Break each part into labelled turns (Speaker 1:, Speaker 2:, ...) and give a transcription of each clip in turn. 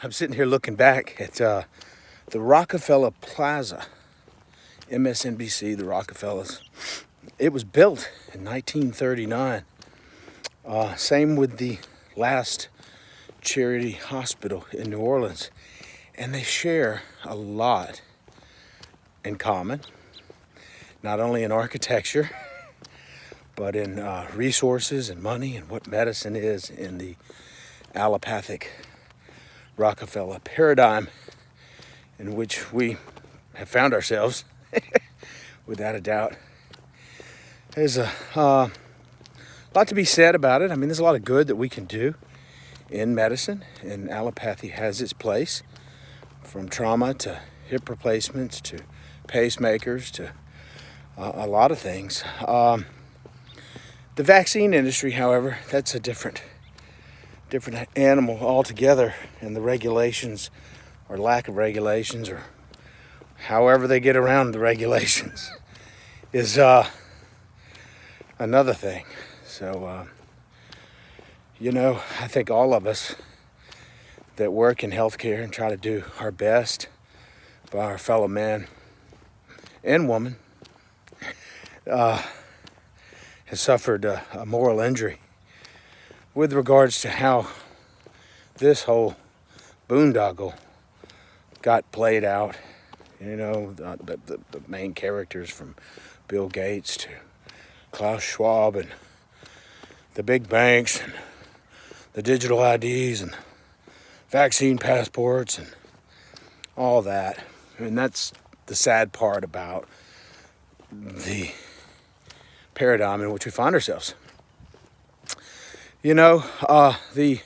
Speaker 1: I'm sitting here looking back at the Rockefeller Plaza, MSNBC, the Rockefellers. It was built in 1939. Same with the last charity hospital in New Orleans. And they share a lot in common, not only in architecture, but in resources and money and what medicine is in the allopathic Rockefeller paradigm in which we have found ourselves, without a doubt. There's a lot to be said about it. I mean, there's a lot of good that we can do in medicine, and allopathy has its place, from trauma to hip replacements to pacemakers to a lot of things. The vaccine industry, however, that's a different animal altogether, and the regulations or lack of regulations, or however they get around the regulations, is another thing. So, I think all of us that work in healthcare and try to do our best by our fellow man and woman has suffered a moral injury with regards to how this whole boondoggle got played out. The main characters, from Bill Gates to Klaus Schwab and the big banks and the digital IDs and vaccine passports and all that. I mean, that's the sad part about the paradigm in which we find ourselves. The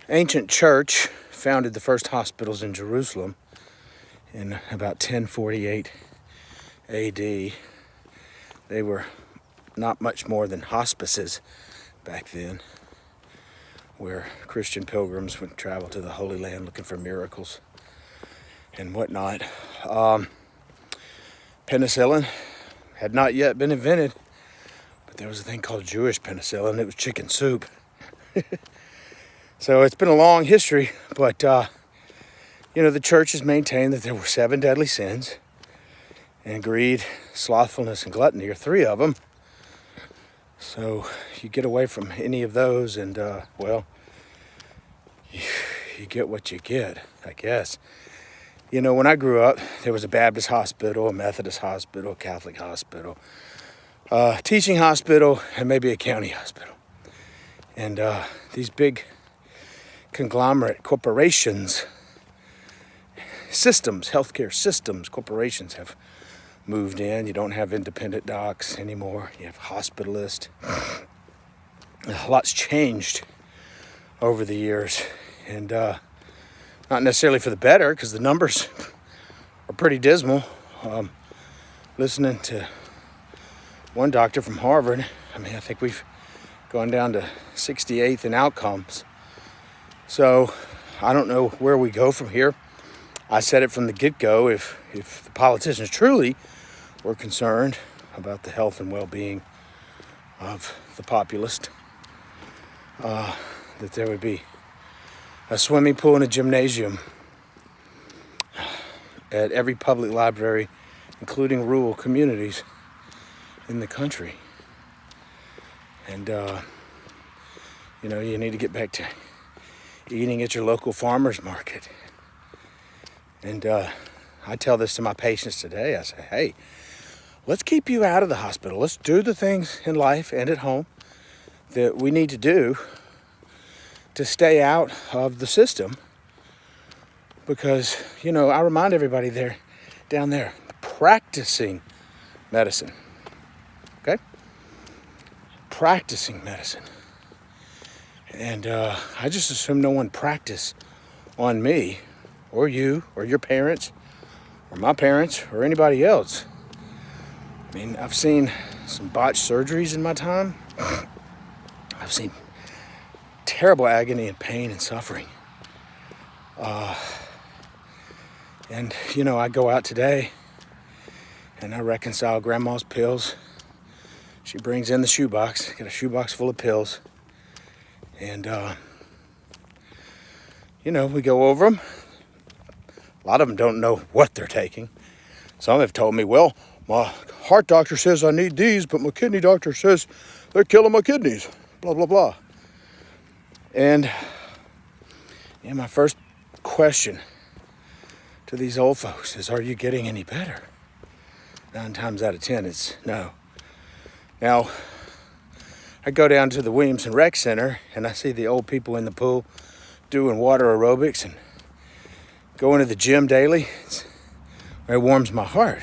Speaker 1: ancient church founded the first hospitals in Jerusalem in about 1048 AD. They were not much more than hospices back then, where Christian pilgrims would travel to the Holy Land looking for miracles and whatnot. Penicillin had not yet been invented, but there was a thing called Jewish penicillin. It was chicken soup. So it's been a long history, but the church has maintained that there were 7 deadly sins, and greed, slothfulness, and gluttony are 3 of them. So you get away from any of those, and you get what you get, I guess. When I grew up, there was a Baptist hospital, a Methodist hospital, a Catholic hospital, a teaching hospital, and maybe a county hospital. And these big conglomerate corporations, systems, healthcare systems, corporations have moved in. You don't have independent docs anymore. You have hospitalists. A lot's changed over the years, and not necessarily for the better, because the numbers are pretty dismal. Listening to one doctor from Harvard, I think we've gone down to 68th in outcomes. So I don't know where we go from here. I said it from the get-go, if the politicians truly were concerned about the health and well-being of the populace, that there would be a swimming pool and a gymnasium at every public library, including rural communities in the country. And, you need to get back to eating at your local farmer's market. And I tell this to my patients today. I say, hey, let's keep you out of the hospital. Let's do the things in life and at home that we need to do to stay out of the system. Because, I remind everybody down there, practicing medicine. Okay? Practicing medicine. And I just assume no one practiced on me, or you, or your parents, or my parents, or anybody else. I've seen some botched surgeries in my time. I've seen terrible agony and pain and suffering. And I go out today and I reconcile grandma's pills. She brings in the shoebox, got a shoebox full of pills. And, you know, we go over them. A lot of them don't know what they're taking. Some have told me, well, my heart doctor says I need these, but my kidney doctor says they're killing my kidneys, blah, blah, blah. And yeah, my first question to these old folks is, are you getting any better? 9 times out of 10, it's no. Now, I go down to the Williamson Rec Center and I see the old people in the pool doing water aerobics and going to the gym daily. It warms my heart.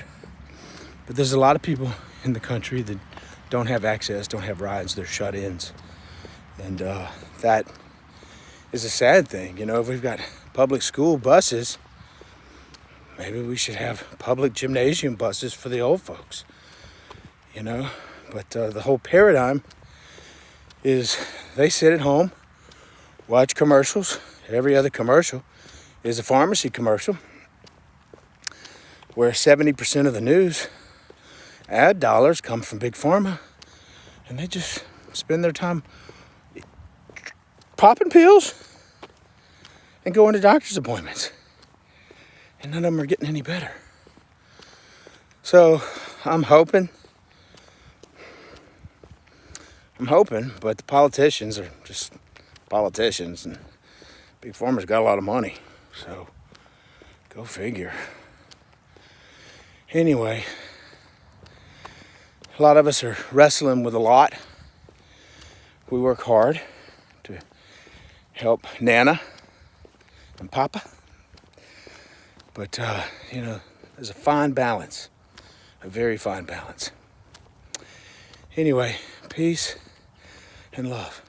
Speaker 1: But there's a lot of people in the country that don't have access, don't have rides, they're shut-ins. And that is a sad thing. You know, if we've got public school buses, maybe we should have public gymnasium buses for the old folks, you know. But the whole paradigm is they sit at home, watch commercials. Every other commercial is a pharmacy commercial, where 70% of the news ad dollars come from Big Pharma, and they just spend their time popping pills and going to doctor's appointments. And none of them are getting any better. So I'm hoping, but the politicians are just politicians, and Big Pharma's got a lot of money. So go figure. Anyway, a lot of us are wrestling with a lot. We work hard to help Nana and Papa. But, you know, there's a fine balance, a very fine balance. Anyway, peace and love.